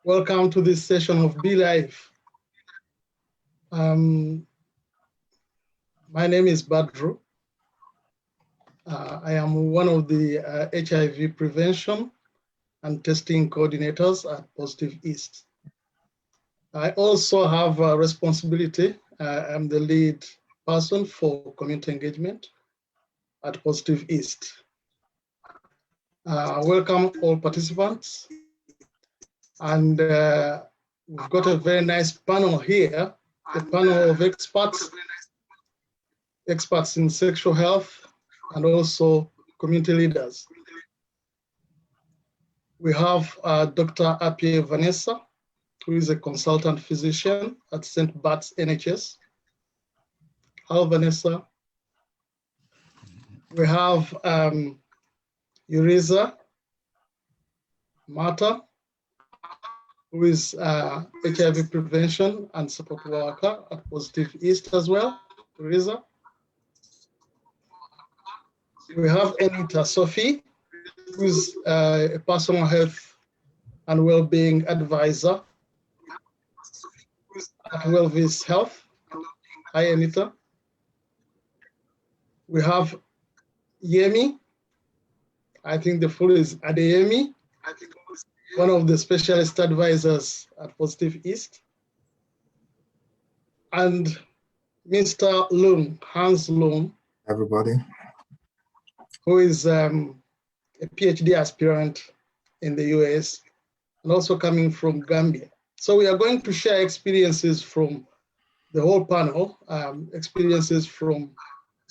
Welcome to this session of Be Live. My name is Badru. I am one of the HIV prevention and testing coordinators at Positive East. I also have a responsibility. I'm the lead person for community engagement at Positive East. Welcome all participants. And we've got a very nice panel here, a panel of experts in sexual health and also community leaders. We have Dr. Appiah Vanessa, who is a consultant physician at St. Bart's NHS. Hello, Vanessa. We have Uriza Mata, who is HIV prevention and support worker at Positive East as well. Uriza. We have Anita Sophie, who is a personal health and well-being advisor at Wellvis Health. Hi, Anita. We have Yemi. I think the full is Adeyemi, one of the specialist advisors at Positive East. And Mr. Loon, Hans Loon. Everybody. Who is a PhD aspirant in the US and also coming from Gambia. So we are going to share experiences from the whole panel, experiences from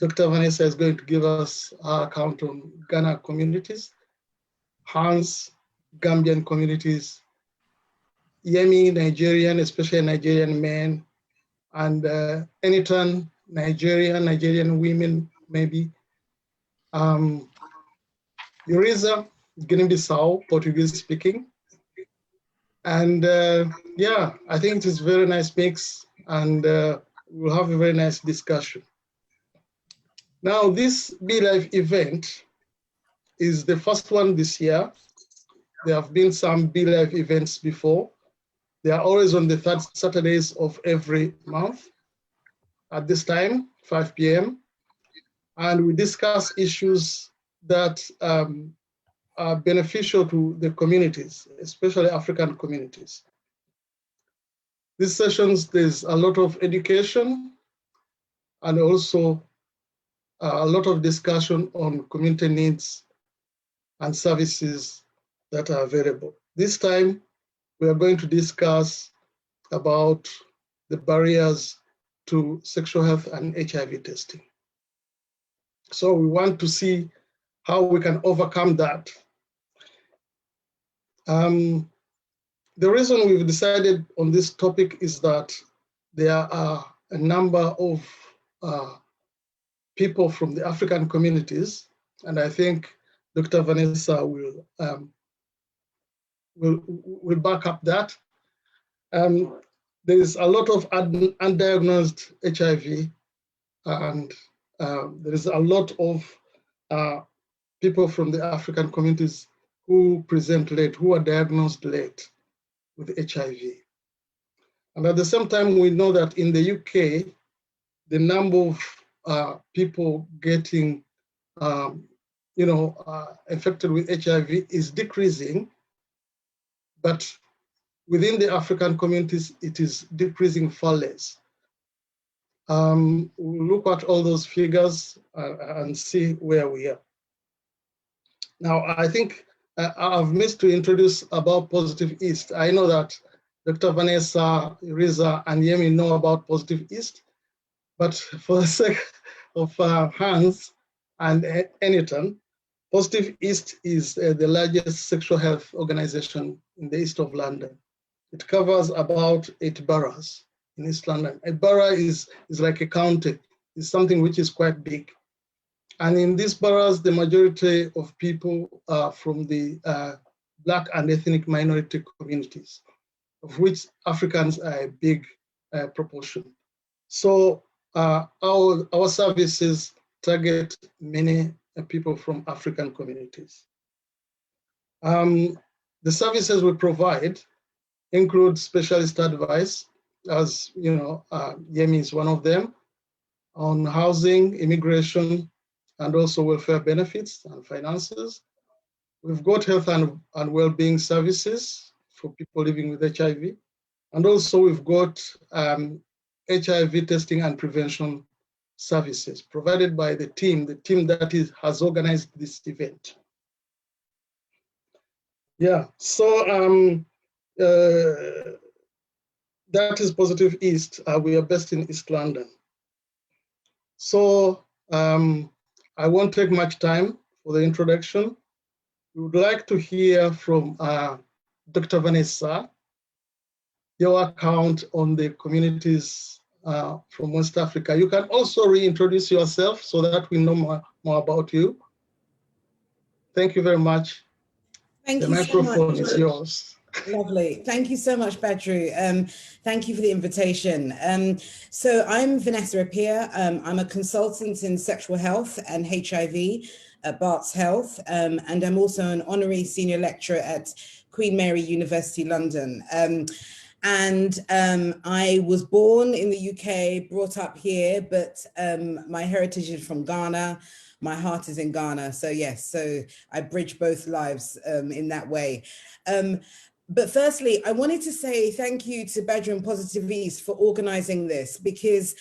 Dr. Vanessa is going to give us her account on Ghana communities, Hans, Gambian communities, Yemi, Nigerian, especially Nigerian men, and Enitan, Nigerian women, maybe. Uriza, Guinea-Bissau, Portuguese speaking. And yeah, I think it is a very nice mix and we'll have a very nice discussion. Now, this Be Live event is the first one this year. There have been some Be Live events before. They are always on the third Saturdays of every month at this time, 5 p.m. And we discuss issues that are beneficial to the communities, especially African communities. These sessions, there's a lot of education and also a lot of discussion on community needs and services that are available. This time, we are going to discuss about the barriers to sexual health and HIV testing. So we want to see how we can overcome that. The reason we've decided on this topic is that there are a number of people from the African communities, and I think Dr. Vanessa will back up that. There is a lot of undiagnosed HIV, and there is a lot of people from the African communities who present late, who are diagnosed late with HIV. And at the same time, we know that in the UK, the number of people getting infected with HIV is decreasing, but within the African communities, it is decreasing far less. We'll look at all those figures and see where we are. Now, I think I've missed to introduce about Positive East. I know that Dr. Vanessa, Riza, and Yemi know about Positive East, but for the sake of Hans and Enitan, Positive East is the largest sexual health organization in the east of London. It covers about 8 boroughs in East London. A borough is like a county. It's something which is quite big. And in these boroughs, the majority of people are from the Black and ethnic minority communities, of which Africans are a big proportion. So our services target many people from African communities. The services we provide include specialist advice, as you know, Yemi is one of them, on housing, immigration, and also welfare benefits and finances. We've got health and well-being services for people living with HIV. And also we've got HIV testing and prevention services provided by the team that has organized this event. Yeah, so that is Positive East. We are based in East London. So I won't take much time for the introduction. We would like to hear from Dr. Vanessa, your account on the communities from West Africa. You can also reintroduce yourself so that we know more about you. Thank you very much. Thank the you microphone so much. is yours. Lovely. Thank you so much, Badru. Thank you for the invitation. So I'm Vanessa Appiah. I'm a consultant in sexual health and HIV at Barts Health, and I'm also an honorary senior lecturer at Queen Mary University, London. I was born in the UK, brought up here, but my heritage is from Ghana. My heart is in Ghana. So yes, so I bridge both lives in that way. But firstly, I wanted to say thank you to Badru and Positive East for organizing this, because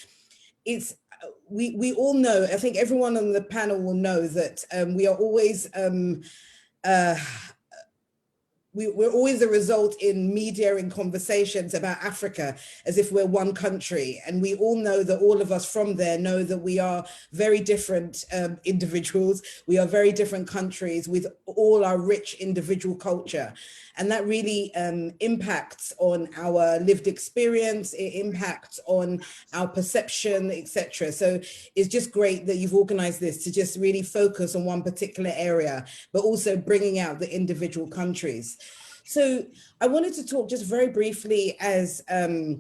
it's, we all know, I think everyone on the panel will know that we are always, we're always a result in media and conversations about Africa as if we're one country. And we all know that all of us from there know that we are very different individuals. We are very different countries with all our rich individual culture. And that really impacts on our lived experience, it impacts on our perception, etc. So it's just great that you've organized this to just really focus on one particular area, but also bringing out the individual countries. So I wanted to talk just very briefly as a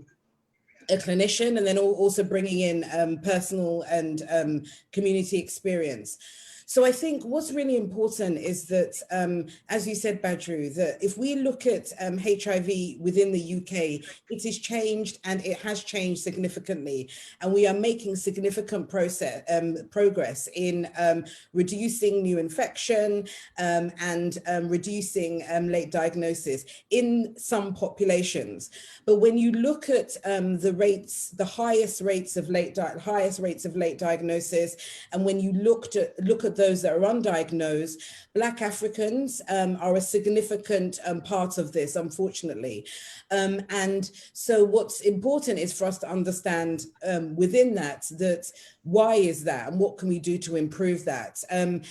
clinician, and then also bringing in personal and community experience. So I think what's really important is that, as you said, Badru, that if we look at HIV within the UK, it has changed, and it has changed significantly. And we are making significant progress in reducing new infection and reducing late diagnosis in some populations. But when you look at the rates, the highest rates of late diagnosis, and when you look at those that are undiagnosed, Black Africans are a significant part of this, unfortunately. And so what's important is for us to understand within that why is that, and what can we do to improve that? And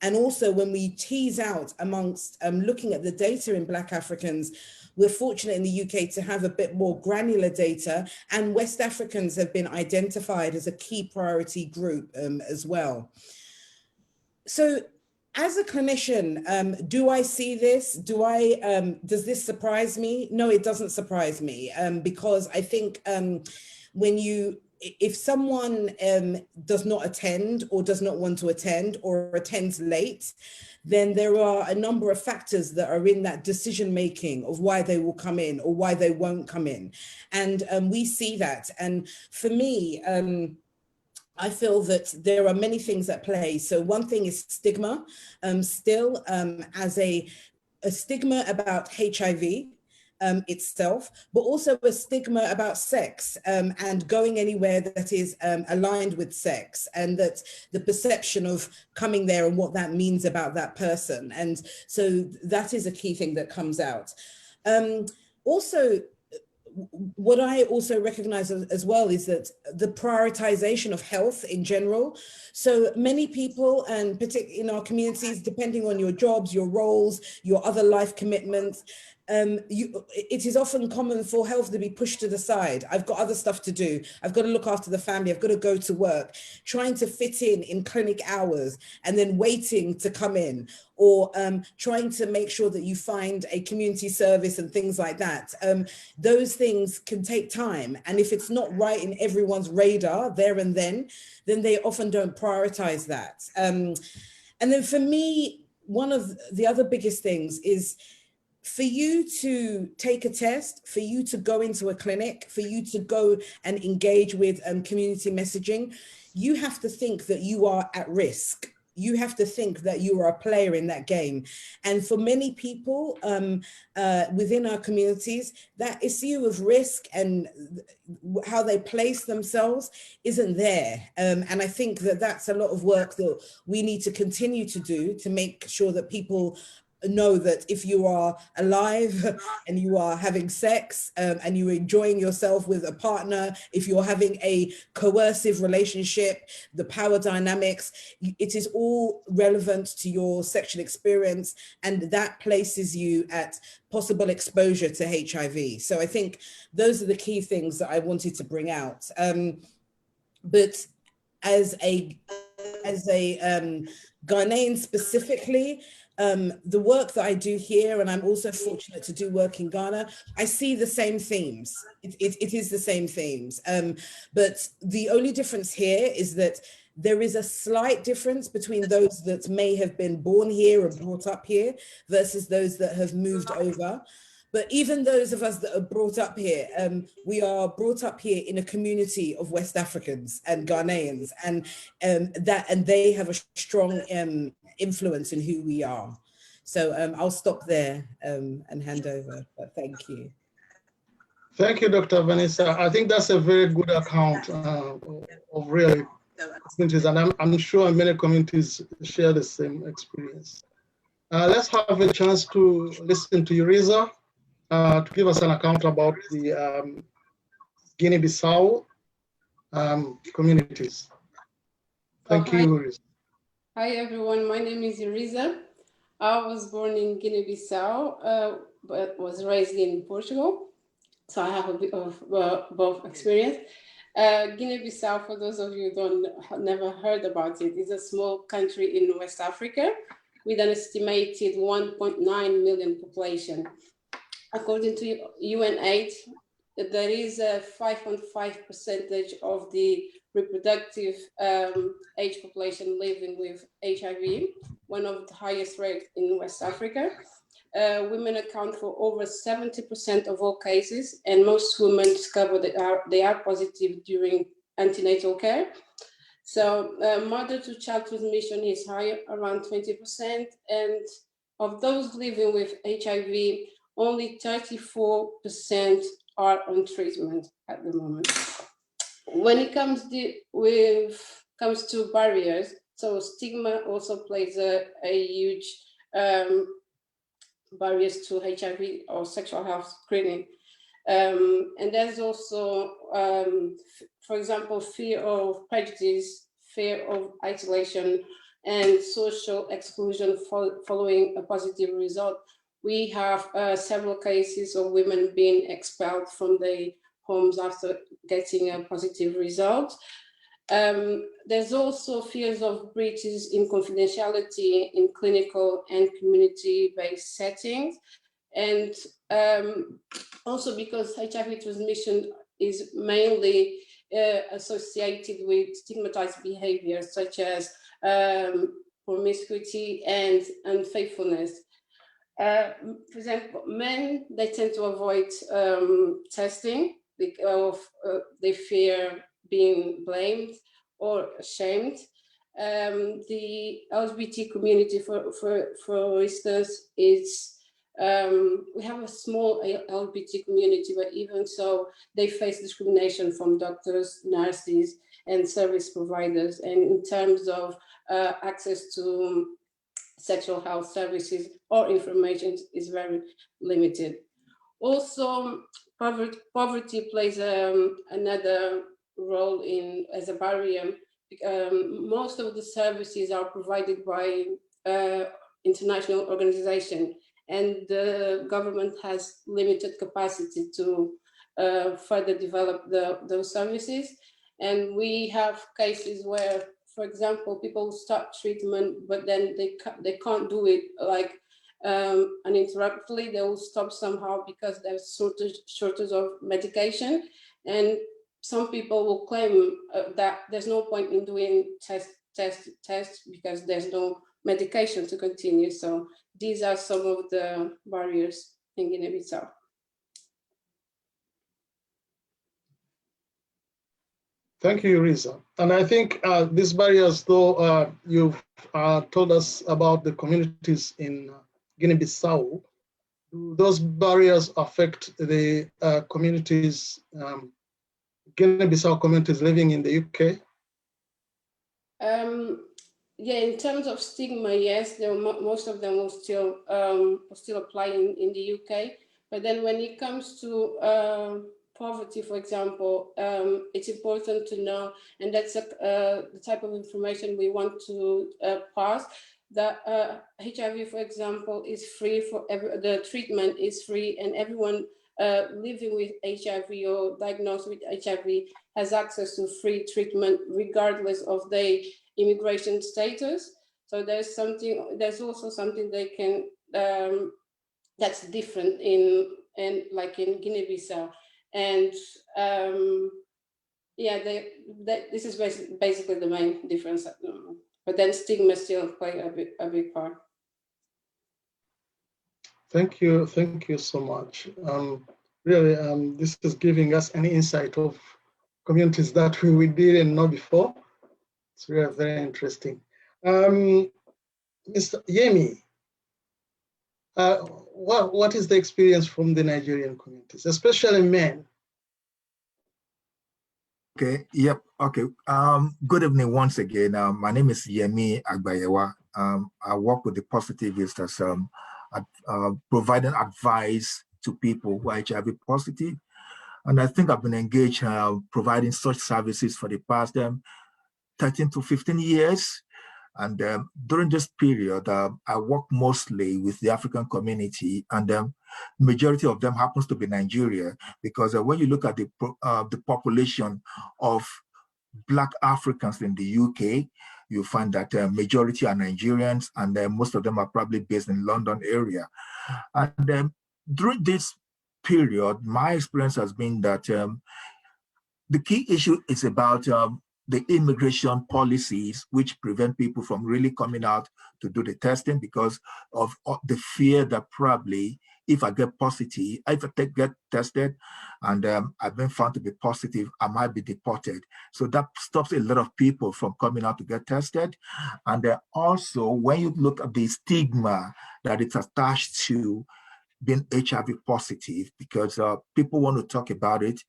also when we tease out amongst looking at the data in Black Africans, we're fortunate in the UK to have a bit more granular data, and West Africans have been identified as a key priority group as well. So as a clinician, do I see this? Does this surprise me? No, it doesn't surprise me, because I think if someone does not attend or does not want to attend or attends late, then there are a number of factors that are in that decision-making of why they will come in or why they won't come in. And we see that. And for me, I feel that there are many things at play. So one thing is stigma, still as a stigma about HIV itself, but also a stigma about sex and going anywhere that is aligned with sex, and that the perception of coming there and what that means about that person. And so that is a key thing that comes out. Also, what I also recognize as well is that the prioritization of health in general. So many people, and particularly in our communities, depending on your jobs, your roles, your other life commitments, it is often common for health to be pushed to the side. I've got other stuff to do. I've got to look after the family. I've got to go to work, trying to fit in clinic hours and then waiting to come in, or trying to make sure that you find a community service and things like that. Those things can take time. And if it's not right in everyone's radar there and then they often don't prioritize that. And then for me, one of the other biggest things is for you to take a test, for you to go into a clinic, for you to go and engage with community messaging, you have to think that you are at risk. You have to think that you are a player in that game. And for many people within our communities, that issue of risk and how they place themselves isn't there. And I think that that's a lot of work that we need to continue to do to make sure that people know that if you are alive and you are having sex and you're enjoying yourself with a partner, if you're having a coercive relationship, the power dynamics, it is all relevant to your sexual experience, and that places you at possible exposure to HIV. So I think those are the key things that I wanted to bring out. But as a Ghanaian specifically, the work that I do here, and I'm also fortunate to do work in Ghana, I see the same themes. It is the same themes. But the only difference here is that there is a slight difference between those that may have been born here or brought up here versus those that have moved over. But even those of us that are brought up here, we are brought up here in a community of West Africans and Ghanaians, and they have a strong influence in who we are. So I'll stop there and hand over, but thank you. Thank you, Dr. Vanessa. I think that's a very good account of really communities, and I'm sure many communities share the same experience. Let's have a chance to listen to Yuriza to give us an account about the Guinea-Bissau communities. Thank you. Hi everyone, my name is Yuriza. I was born in Guinea-Bissau, but was raised in Portugal. So I have a bit of both experience. Guinea-Bissau, for those of you who never heard about it, is a small country in West Africa with an estimated 1.9 million population. According to UNAIDS, there is a 5.5% of the reproductive age population living with HIV, one of the highest rates in West Africa. Women account for over 70% of all cases, and most women discover that they are positive during antenatal care. So mother-to-child transmission is higher, around 20%, and of those living with HIV, only 34% are on treatment at the moment. When it comes to barriers, so stigma also plays a huge barriers to HIV or sexual health screening. And there's also, for example, fear of prejudice, fear of isolation, and social exclusion following a positive result. We have several cases of women being expelled from their homes after getting a positive result. There's also fears of breaches in confidentiality in clinical and community-based settings. And also because HIV transmission is mainly associated with stigmatized behaviors such as promiscuity and unfaithfulness. For example, men, they tend to avoid testing because they fear being blamed or ashamed. The LGBT community, for instance, is we have a small LGBT community, but even so, they face discrimination from doctors, nurses, and service providers. And in terms of access to sexual health services or information is very limited. Also, poverty plays another role as a barrier. Most of the services are provided by international organizations, and the government has limited capacity to further develop those services. And we have cases where, for example, people start treatment, but then they can't do it like uninterruptedly. They will stop somehow because there's shortage of medication. And some people will claim that there's no point in doing tests because there's no medication to continue. So these are some of the barriers in Guinea-Bissau. Thank you, Risa. And I think these barriers, though you've told us about the communities in Guinea-Bissau, do those barriers affect the communities, Guinea-Bissau communities living in the UK? Yeah, in terms of stigma, yes, most of them will still apply in the UK. But then when it comes to poverty, for example, it's important to know, and that's the type of information we want to pass, that HIV, for example, is free for the treatment is free, and everyone living with HIV or diagnosed with HIV has access to free treatment regardless of their immigration status. So there's also something they can that's different in Guinea-Bissau, and yeah, this is basically the main difference. But then stigma still play a big part. Thank you so much. Really, this is giving us an insight of communities that we didn't know before. It's really very interesting. Mr. Yemi, what is the experience from the Nigerian communities, especially men? Okay, yep, okay. Good evening once again. My name is Yemi Agbayewa. I work with the Positivists as providing advice to people who are HIV positive. And I think I've been engaged providing such services for the past 13 to 15 years. And during this period, I work mostly with the African community, and the majority of them happens to be Nigeria, because when you look at the population of Black Africans in the UK, you find that majority are Nigerians, and most of them are probably based in London area. And during this period, my experience has been that the key issue is about the immigration policies, which prevent people from really coming out to do the testing because of the fear that probably if I get positive, if I get tested and I've been found to be positive, I might be deported. So that stops a lot of people from coming out to get tested. And also, when you look at the stigma that it's attached to being HIV positive, because people want to talk about it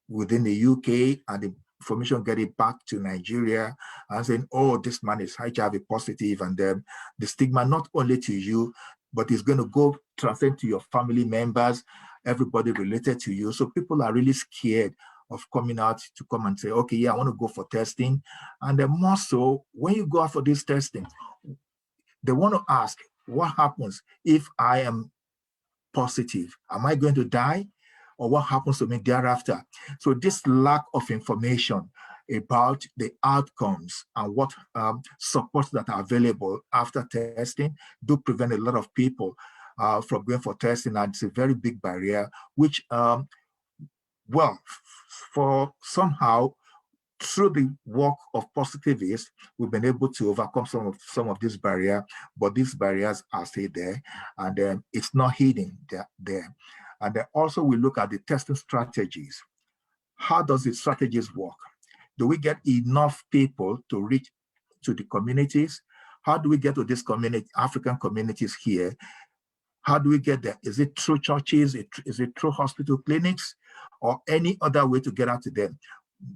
within the UK and the information get it back to Nigeria and saying, oh, this man is HIV positive, and the stigma not only to you, but it's going to go transcend to your family members, everybody related to you. So people are really scared of coming out to come and say, okay, yeah, I want to go for testing. And then more so, when you go out for this testing, they want to ask, what happens if I am positive? Am I going to die? Or what happens to me thereafter? So this lack of information about the outcomes and what supports that are available after testing do prevent a lot of people from going for testing, and it's a very big barrier, which, well, for somehow, through the work of Positivists, we've been able to overcome some of these barriers, but these barriers are still there, and it's not hidden there. And then also we look at the testing strategies. How does the strategies work? Do we get enough people to reach to the communities? How do we get to these African communities here? How do we get there? Is it through churches? Is it through hospital clinics, or any other way to get out to them?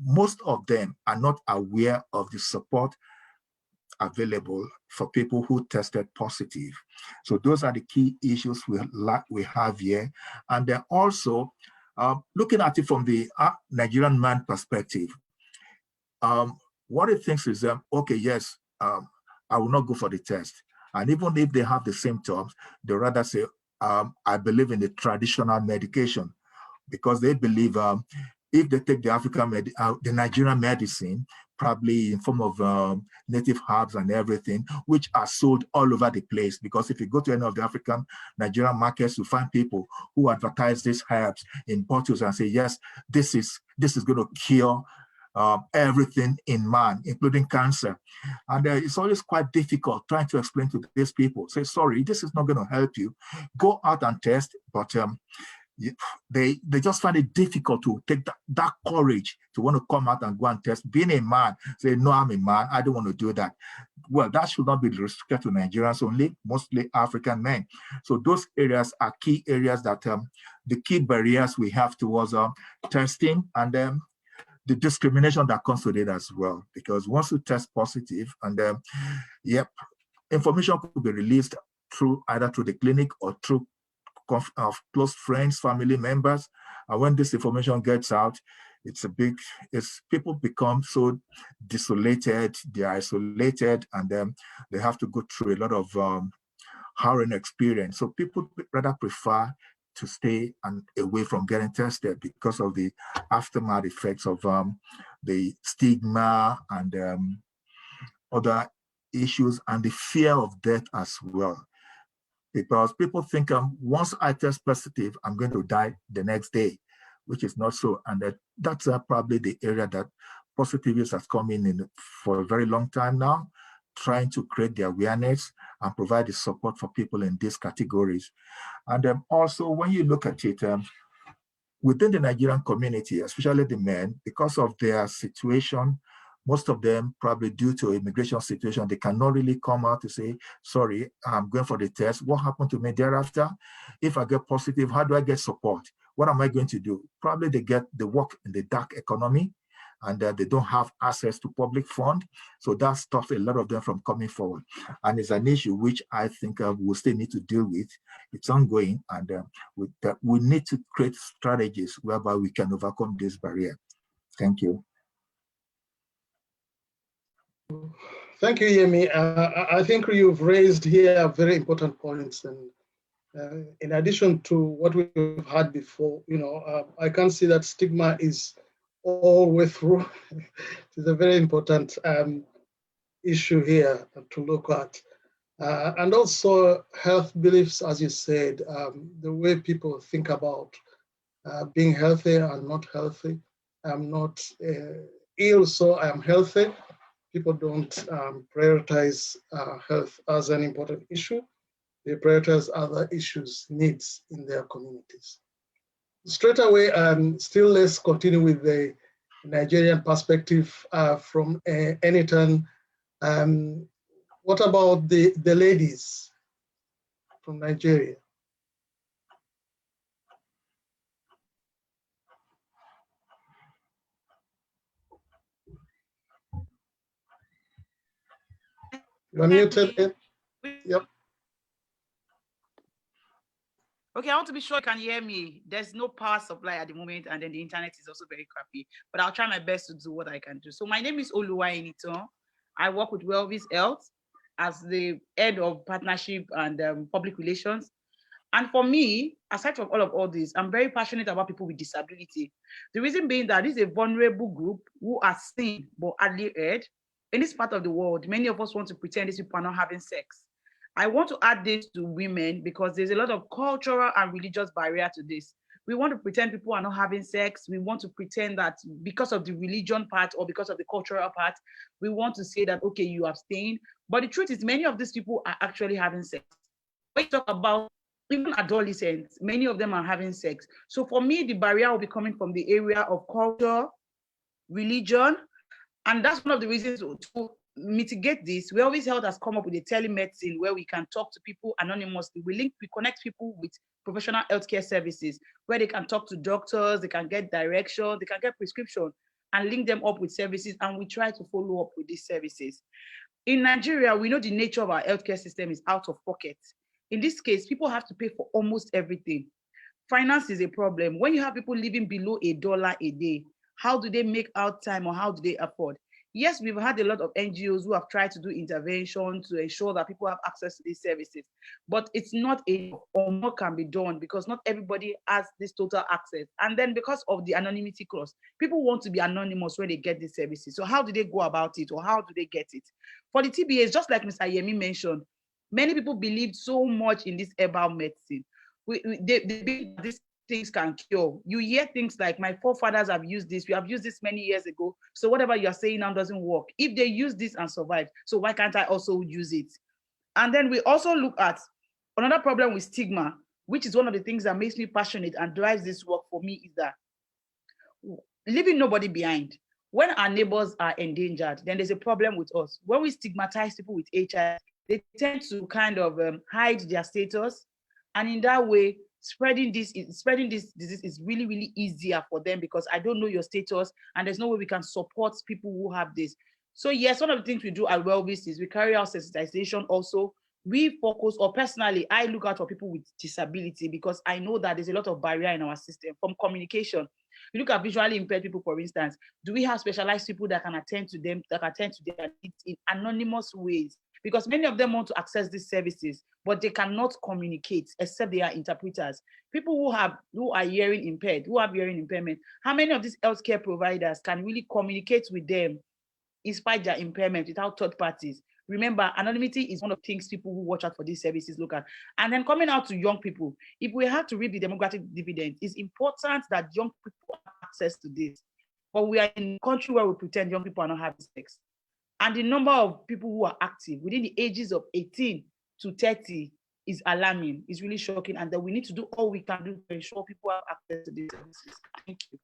Most of them are not aware of the support available for people who tested positive. So those are the key issues we have here. And then also, looking at it from the Nigerian man perspective, what it thinks is, okay, yes, I will not go for the test. And even if they have the symptoms, they rather say, I believe in the traditional medication, because they believe if they take the Nigerian medicine, probably in form of native herbs and everything, which are sold all over the place. Because if you go to any of the African Nigerian markets, you find people who advertise these herbs in bottles and say, yes, this is going to cure everything in man, including cancer. And it's always quite difficult trying to explain to these people, say, sorry, this is not going to help you. Go out and test, but they just find it difficult to take that courage to want to come out and go and test. Being a man, say, no, I'm a man, I don't want to do that. Well, that should not be restricted to Nigerians only, mostly African men. So those areas are key areas that the key barriers we have towards testing, and the discrimination that comes with it as well. Because once you test positive, and information could be released through either through the clinic or through of close friends, family members, and when this information gets out, people become so desolated, they're isolated, and then they have to go through a lot of harrowing experience. So people rather prefer to stay away from getting tested because of the aftermath effects of the stigma and other issues, and the fear of death as well. Because people think once I test positive, I'm going to die the next day, which is not so. And that's probably the area that positivists have come in for a very long time now, trying to create the awareness and provide the support for people in these categories. And also, when you look at it, within the Nigerian community, especially the men, because of their situation, most of them, probably due to immigration situation, they cannot really come out to say, sorry, I'm going for the test. What happened to me thereafter? If I get positive, how do I get support? What am I going to do? Probably they work in the dark economy, and they don't have access to public fund. So that stops a lot of them from coming forward. And it's an issue which I think we'll still need to deal with. It's ongoing, and we need to create strategies whereby we can overcome this barrier. Thank you. Thank you, Yemi. I think you've raised here very important points, and in addition to what we've had before, I can see that stigma is all the way through. It's a very important issue here to look at, and also health beliefs, as you said, the way people think about being healthy and not healthy. I'm not ill, so I am healthy. People don't prioritize health as an important issue. They prioritize other issues, needs in their communities. Straight away, still let's continue with the Nigerian perspective from Enitan. What about the ladies from Nigeria? You're muted. Yep. Okay, I want to be sure you can hear me. There's no power supply at the moment, and then the internet is also very crappy, but I'll try my best to do what I can do. So my name is Oluwa Enitan. I work with Wellvis Health as the head of partnership and public relations. And for me, aside from all of this, I'm very passionate about people with disability. The reason being that this is a vulnerable group who are seen but hardly heard. In this part of the world, many of us want to pretend these people are not having sex. I want to add this to women because there's a lot of cultural and religious barrier to this. We want to pretend people are not having sex. We want to pretend that because of the religion part or because of the cultural part, we want to say that, okay, you abstain. But the truth is many of these people are actually having sex. When you talk about even adolescents, many of them are having sex. So for me, the barrier will be coming from the area of culture, religion, and that's one of the reasons to mitigate this. Wellvis Health has come up with a telemedicine where we can talk to people anonymously. We connect people with professional healthcare services where they can talk to doctors, they can get direction, they can get prescription and link them up with services, and we try to follow up with these services. In Nigeria, we know the nature of our healthcare system is out of pocket. In this case, people have to pay for almost everything. Finance is a problem. When you have people living below $1 a day, how do they make out time or how do they afford? Yes, we've had a lot of NGOs who have tried to do intervention to ensure that people have access to these services, but it's not enough, or more can be done because not everybody has this total access. And then because of the anonymity clause, people want to be anonymous when they get these services. So how do they go about it or how do they get it? For the TBAs, just like Mr. Yemi mentioned, many people believe so much in this herbal medicine. They believe this things can cure. You hear things like, my forefathers have used this, we have used this many years ago, so whatever you're saying now doesn't work. If they use this and survive, so why can't I also use it? And then we also look at another problem with stigma, which is one of the things that makes me passionate and drives this work for me, is that leaving nobody behind. When our neighbors are endangered, then there's a problem with us. When we stigmatize people with HIV, they tend to kind of hide their status. And in that way, spreading this disease is really, really easier for them, because I don't know your status and there's no way we can support people who have this. So yes, one of the things we do at Wellvis is we carry out sensitization also. We focus, or personally, I look out for people with disability, because I know that there's a lot of barrier in our system from communication. You look at visually impaired people, for instance. Do we have specialized people that can attend to them, that can attend to their needs in anonymous ways? Because many of them want to access these services, but they cannot communicate except they are interpreters. People who are hearing impaired, who have hearing impairment, how many of these healthcare providers can really communicate with them in spite their impairment without third parties? Remember, anonymity is one of the things people who watch out for these services look at. And then coming out to young people, if we have to reap the demographic dividend, it's important that young people have access to this. But we are in a country where we pretend young people are not having sex. And the number of people who are active within the ages of 18 to 30 is alarming, is really shocking. And that we need to do all we can do to ensure people have access to these services. Thank you.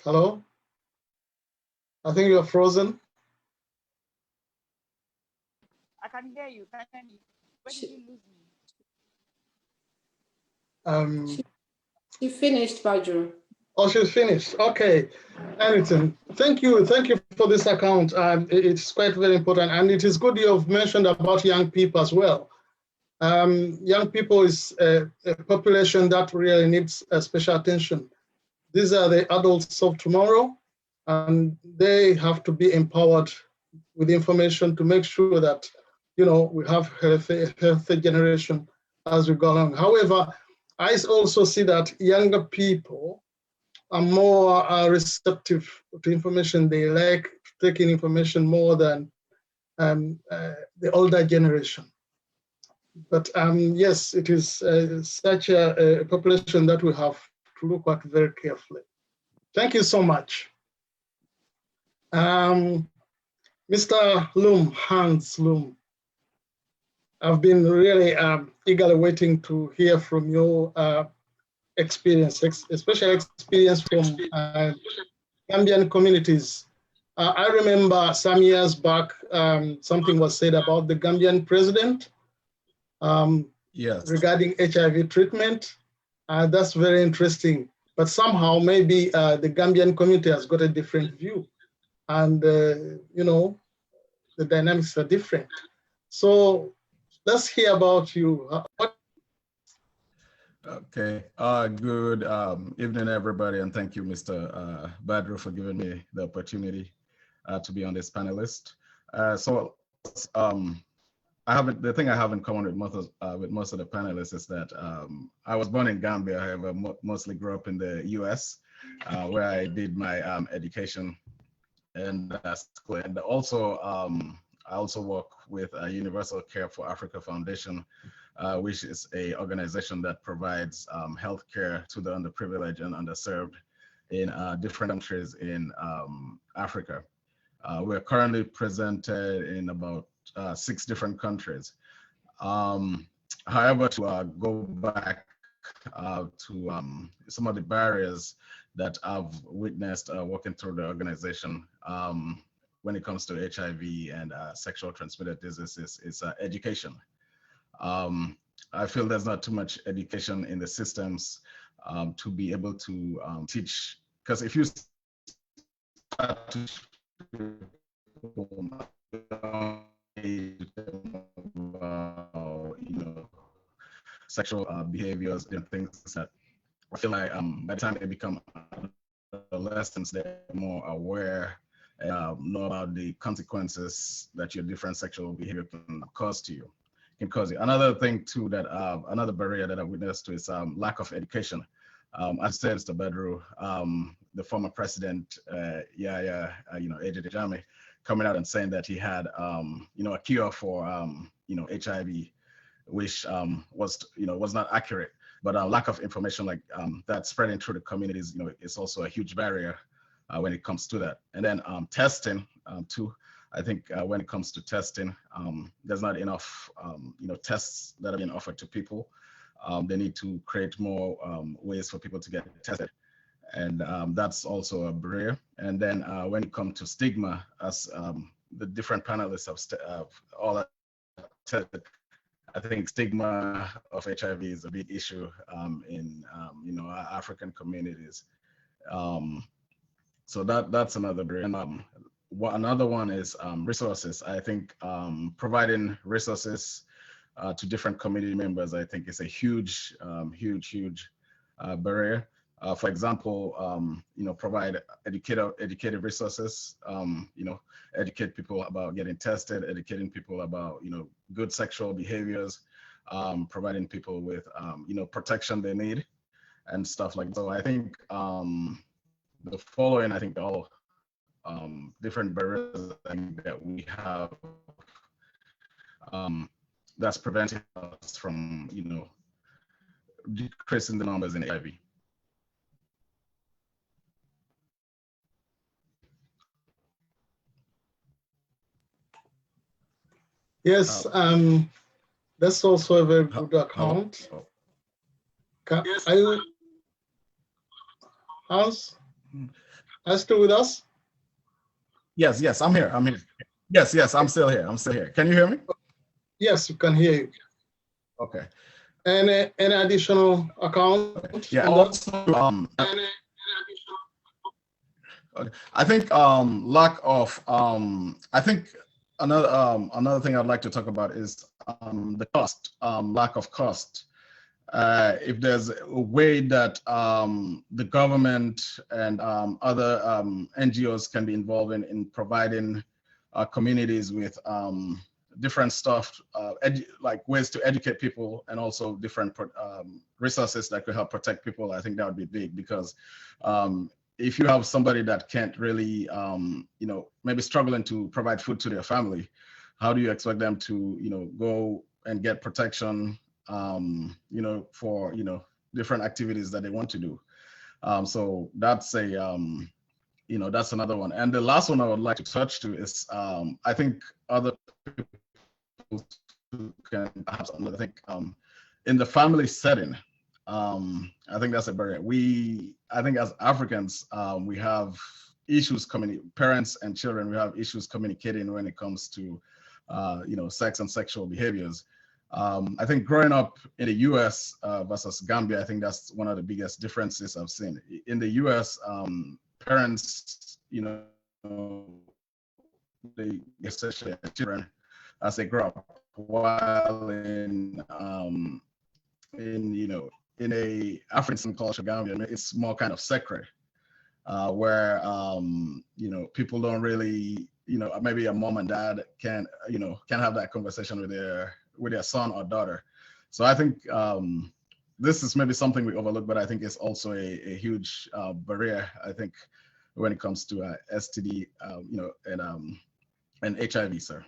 Hello? I think you're frozen. I can hear you. Can you hear me? Where did you lose me? She finished, Badru. Oh, she's finished. Okay. Anything. Thank you for this account. It's quite very important, and it is good you have mentioned about young people as well. Young people is a population that really needs special attention. These are the adults of tomorrow, and they have to be empowered with information to make sure that, you know, we have healthy generation as we go along. However, I also see that younger people are more receptive to information. They like taking information more than the older generation. But yes, it is such a population that we have to look at very carefully. Thank you so much. Mr. Loom, Hans Loom, I've been really eagerly waiting to hear from your experience, especially experience from Gambian communities. I remember some years back, something was said about the Gambian president regarding HIV treatment. That's very interesting. But somehow maybe the Gambian community has got a different view. And, you know, the dynamics are different. So let's hear about you. Okay, good evening, everybody, and thank you, Mr. Badru, for giving me the opportunity to be on this panelist. The thing I have in common with most of the panelists is that I was born in Gambia, however, mostly grew up in the US, where I did my education and school. And also, I also work with Universal Care for Africa Foundation, which is an organization that provides healthcare to the underprivileged and underserved in different countries in Africa. We're currently presented in about 6 different countries. However, to go back to some of the barriers that I've witnessed working through the organization when it comes to HIV and sexual transmitted diseases is education. I feel there's not too much education in the systems to be able to teach, because if you start to sexual behaviors and things that I feel like by the time they become adolescents, they're more aware and know about the consequences that your different sexual behavior can cause to you. Nkosi. Another thing too that another barrier that I witnessed is lack of education. As said, Mr. Badru, the former president, Yahya, Ejide Jammeh, coming out and saying that he had, a cure for, HIV, which was not accurate. But lack of information like that spreading through the communities, is also a huge barrier when it comes to that. And then testing too. I think when it comes to testing, there's not enough, tests that are being offered to people. They need to create more ways for people to get tested. And that's also a barrier. And then when it comes to stigma, as the different panelists have all tested, I think stigma of HIV is a big issue in our African communities. So that's another barrier. And, another one is resources. I think providing resources to different community members, I think, is a huge barrier. For example, provide educated resources. Educate people about getting tested, educating people about good sexual behaviors, providing people with protection they need, and stuff like that. So I think the following, I think all different barriers that we have that's preventing us from decreasing the numbers in HIV. Yes, that's also a very good account. Are you, Hans? Are you still with us? Yes, I'm here. Yes, I'm still here. Can you hear me? Yes, we can hear you. Okay. Any additional account? Yeah. Also, I think lack of I think another thing I'd like to talk about is the cost, lack of cost. If there's a way that the government and other NGOs can be involved in providing communities with different stuff, like ways to educate people, and also different resources that could help protect people, I think that would be big, because if you have somebody that can't really, maybe struggling to provide food to their family, how do you expect them to, go and get protection, for, different activities that they want to do? So that's that's another one. And the last one I would like to touch to is, I think other people can perhaps, I think, in the family setting, I think that's a barrier. I think as Africans, we have issues parents and children, we have issues communicating when it comes to, sex and sexual behaviors. I think growing up in the US versus Gambia, I think that's one of the biggest differences I've seen. In the US, parents, they especially children as they grow up, while in a African culture, Gambia, it's more kind of sacred, where people don't really, maybe a mom and dad can have that conversation with their son or daughter. So I think this is maybe something we overlook, but I think it's also a huge barrier, I think, when it comes to STD, and HIV, sir.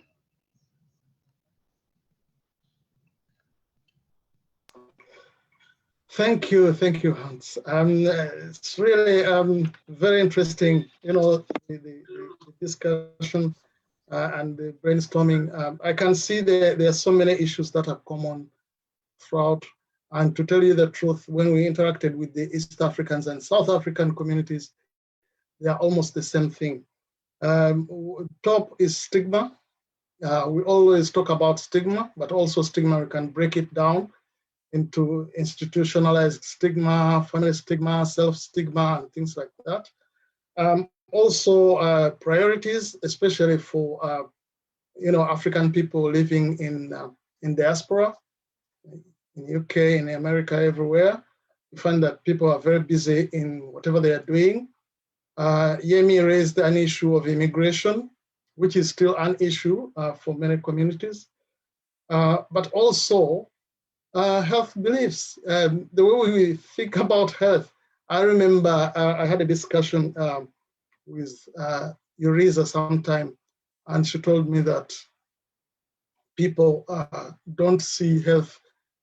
Thank you, Hans. It's really very interesting, the discussion and the brainstorming. I can see there are so many issues that have come on throughout. And to tell you the truth, when we interacted with the East Africans and South African communities, they are almost the same thing. Top is stigma. We always talk about stigma, but also stigma, we can break it down into institutionalized stigma, family stigma, self-stigma, and things like that. Also priorities, especially for African people living in diaspora, in UK, in America, everywhere. You find that people are very busy in whatever they are doing. Yemi raised an issue of immigration, which is still an issue for many communities. but also health beliefs, the way we think about health. I remember I had a discussion with Euriza sometime, and she told me that people don't see health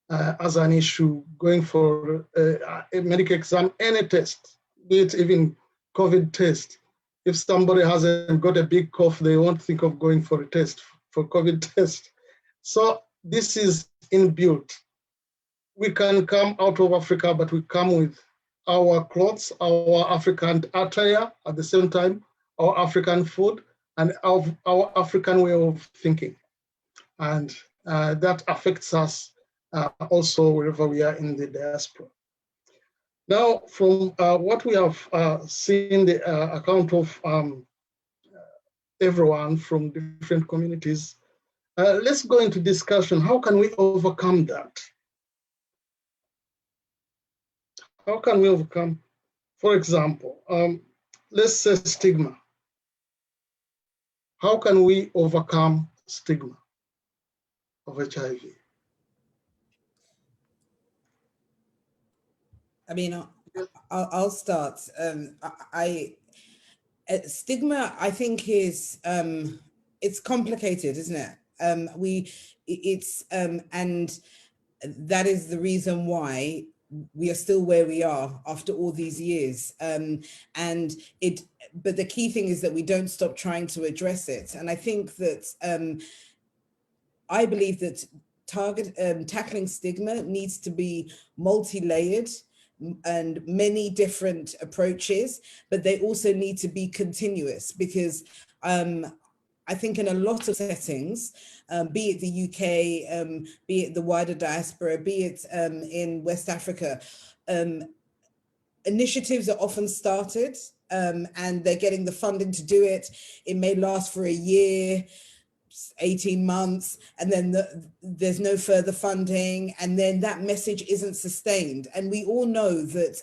as an issue going for a medical exam, any test, be it even COVID test. If somebody hasn't got a big cough, they won't think of going for a test, for COVID test. So this is inbuilt. We can come out of Africa, but we come with our clothes, our African attire at the same time, our African food, and our African way of thinking. And that affects us also wherever we are in the diaspora. Now, from what we have seen, the account of everyone from different communities, let's go into discussion. How can we overcome that? How can we overcome, for example, let's say stigma. How can we overcome stigma of HIV? I mean, I'll start. Stigma, I think, is it's complicated, isn't it? And that is the reason why we are still where we are after all these years. But the key thing is that we don't stop trying to address it. And I think that I believe that tackling stigma needs to be multi-layered and many different approaches, but they also need to be continuous, because I think in a lot of settings, be it the UK, be it the wider diaspora, be it in West Africa, initiatives are often started and they're getting the funding to do it. It may last for a year, 18 months, and then there's no further funding, and then that message isn't sustained. And we all know that,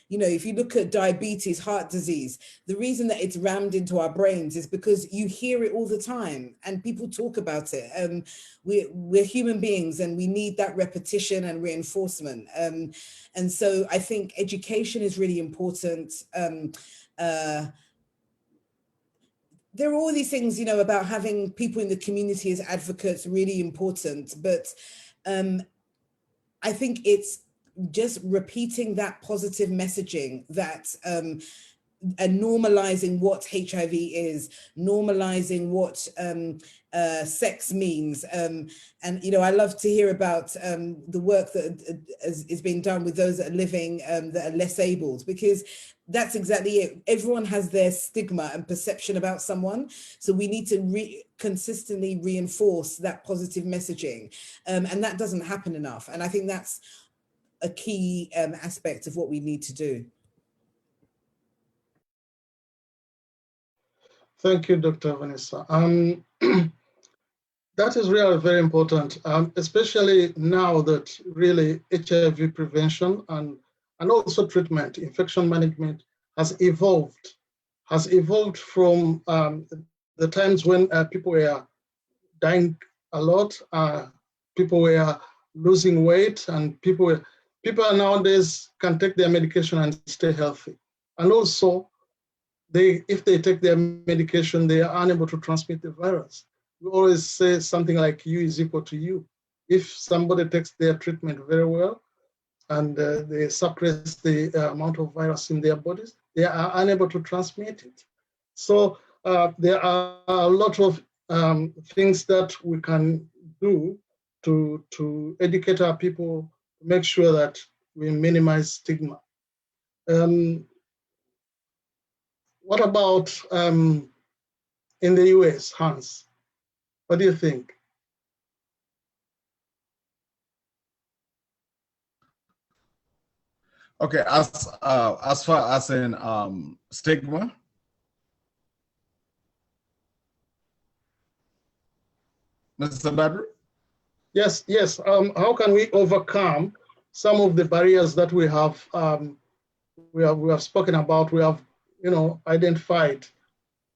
if you look at diabetes, heart disease, the reason that it's rammed into our brains is because you hear it all the time and people talk about it. We're human beings and we need that repetition and reinforcement. And so I think education is really important. There are all these things, about having people in the community as advocates, really important. But I think it's just repeating that positive messaging, that and normalizing what HIV is, normalizing what sex means. And, I love to hear about the work that is being done with those that are living, that are less abled, because that's exactly it. Everyone has their stigma and perception about someone. So we need to consistently reinforce that positive messaging. And that doesn't happen enough. And I think that's a key aspect of what we need to do. Thank you, Dr. Vanessa. That is really very important, especially now that really HIV prevention and also treatment, infection management has evolved from the times when people were dying a lot, people were losing weight, and people nowadays can take their medication and stay healthy. And also, if they take their medication, they are unable to transmit the virus. We always say something like U is equal to U. If somebody takes their treatment very well and they suppress the amount of virus in their bodies, they are unable to transmit it. So there are a lot of things that we can do to educate our people, to make sure that we minimize stigma. What about in the US, Hans? What do you think? Okay, as far as in stigma, Mr. Badru? Yes. How can we overcome some of the barriers that we have spoken about, we have identified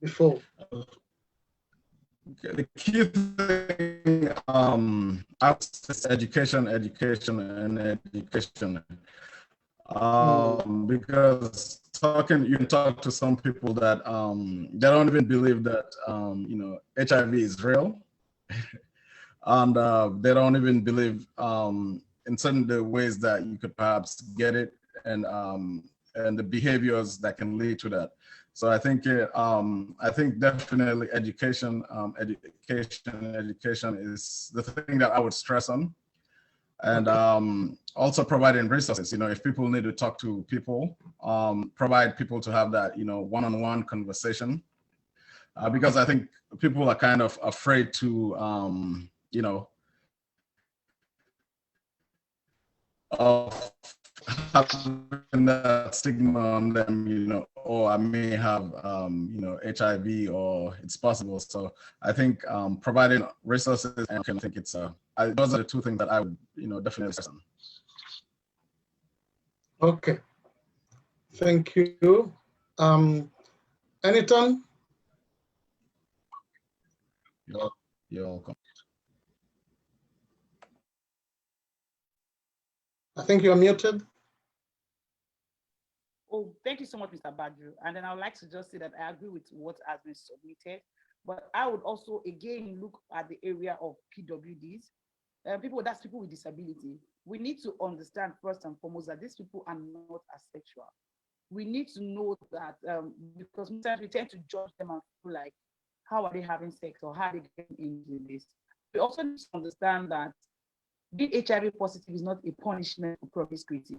before? The key thing, I would say education, because you can talk to some people that they don't even believe that you know, HIV is real, and they don't even believe in certain the ways that you could perhaps get it, and the behaviors that can lead to that. So I think definitely education is the thing that I would stress on. And also providing resources. You know, if people need to talk to people, provide people to have that, you know, one-on-one conversation, because I think people are kind of afraid to, you know, of having that stigma on them, you know, oh, I may have, you know, HIV, or it's possible. So I think providing resources, and I think it's those are the two things that I would, you know, definitely stress on. Okay, thank you. Anytime? You're welcome. I think you're muted. Oh, thank you so much, Mr. Badru. And then I would like to just say that I agree with what has been submitted, but I would also again look at the area of PWDs. That's people with disability. We need to understand first and foremost that these people are not asexual. We need to know that because sometimes we tend to judge them and feel like, how are they having sex, or how are they getting into this? We also need to understand that being HIV positive is not a punishment for promiscuity.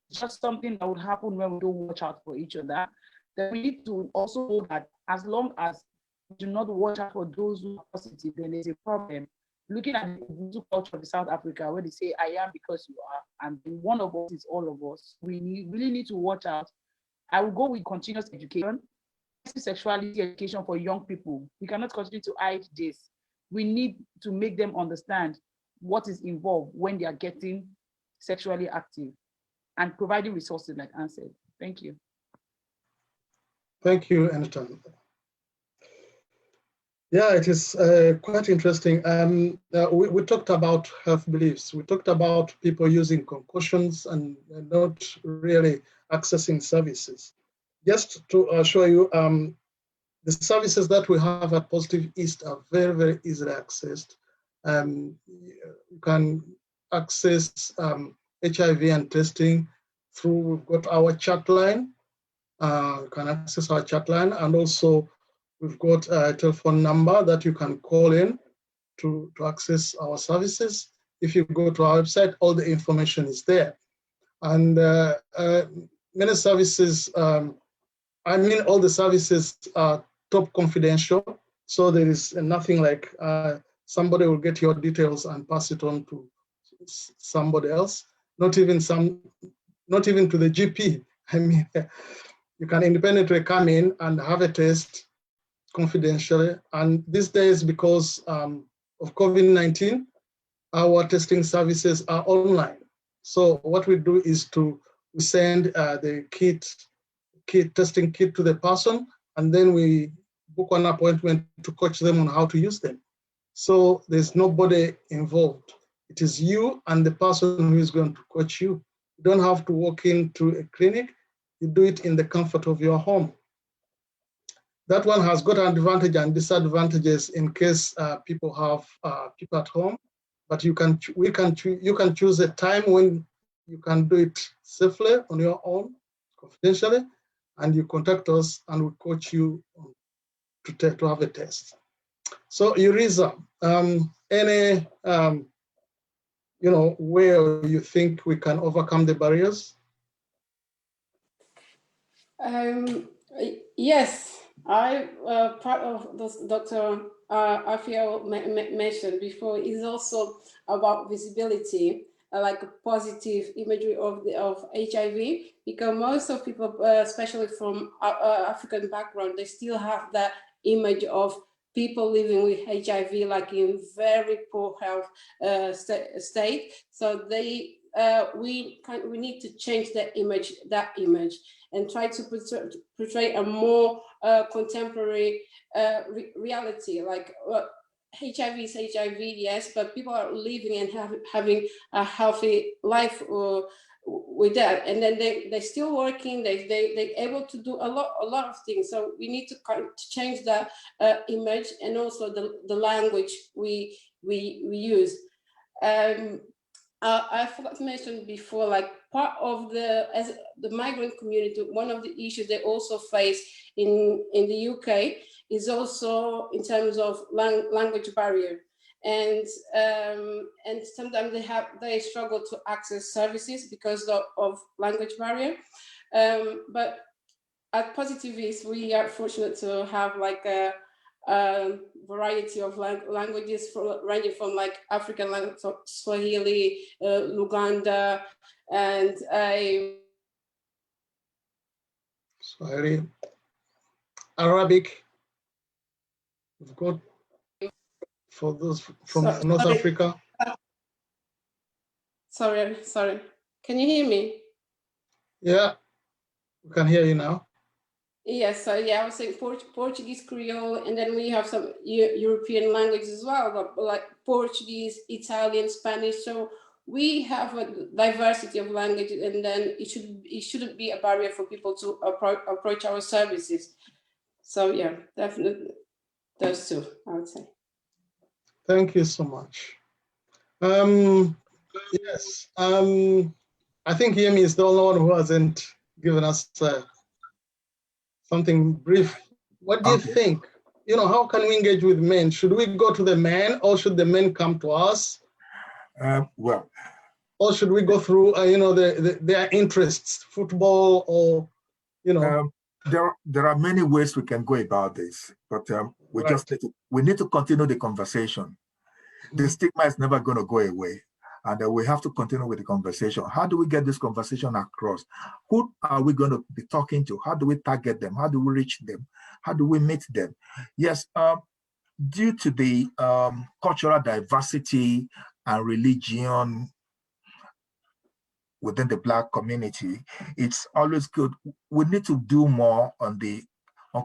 It's just something that would happen when we don't watch out for each other. Then we need to also know that as long as we do not watch out for those who are positive, then there's a problem. Looking at the Ubuntu culture of South Africa, where they say, I am because you are, and one of us is all of us. We really need to watch out. I will go with continuous education, sexuality education for young people. We cannot continue to hide this. We need to make them understand what is involved when they are getting sexually active, and providing resources, like Anne said. Thank you. Thank you, Anton. Yeah, it is quite interesting. We talked about health beliefs. We talked about people using concussions and not really accessing services. Just to assure you, the services that we have at Positive East are very, very easily accessed. You can access HIV and testing through, we've got our chat line. You can access our chat line, and also we've got a telephone number that you can call in to access our services. If you go to our website, all the information is there. And many services, all the services are top confidential. So there is nothing like somebody will get your details and pass it on to somebody else, not even to the GP. I mean, you can independently come in and have a test confidentially. And these days, because of COVID-19, our testing services are online. So what we do is we send the testing kit to the person, and then we book an appointment to coach them on how to use them. So there's nobody involved. It is you and the person who is going to coach you. You don't have to walk into a clinic. You do it in the comfort of your home. That one has got advantages and disadvantages in case people have people at home. But you can choose a time when you can do it safely on your own, confidentially, and you contact us and we coach you to have a test. So Yuriza, any where you think we can overcome the barriers? Yes, part of this Dr. Afia mentioned before is also about visibility, like a positive imagery of HIV, because most of people, especially from African background, they still have that image of people living with HIV like in very poor health state. So they we need to change that image, and try to portray a more contemporary reality. Like HIV is HIV, yes, but people are living and having a healthy life with that, and then they're still working. They're able to do a lot of things. So we need to change that image, and also the language we use. I forgot to mention before, like part of as the migrant community, one of the issues they also face in the UK is also in terms of language barrier, and sometimes they struggle to access services because of language barrier. But at Positivist, we are fortunate to have like a variety of languages ranging from like African language, Swahili, Luganda, and Swahili, Arabic. We've got for those from North Africa. Sorry. Can you hear me? Yeah, we can hear you now. Yes, so yeah, I was saying Portuguese, Creole, and then we have some European languages as well, like Portuguese, Italian, Spanish. So we have a diversity of languages, and then it shouldn't be a barrier for people to approach our services. So yeah, definitely those two, I would say. Thank you so much. Yes, I think Yemi is the only one who hasn't given us something brief. What do you think? You know, how can we engage with men? Should we go to the men, or should the men come to us? Well, or should we go through, their interests, football, or, you know? There are many ways we can go about this, but we Right. just need to continue the conversation. The stigma is never going to go away. And we have to continue with the conversation. How do we get this conversation across? Who are we going to be talking to? How do we target them? How do we reach them? How do we meet them? Yes, due to the cultural diversity and religion within the Black community, it's always good. We need to do more on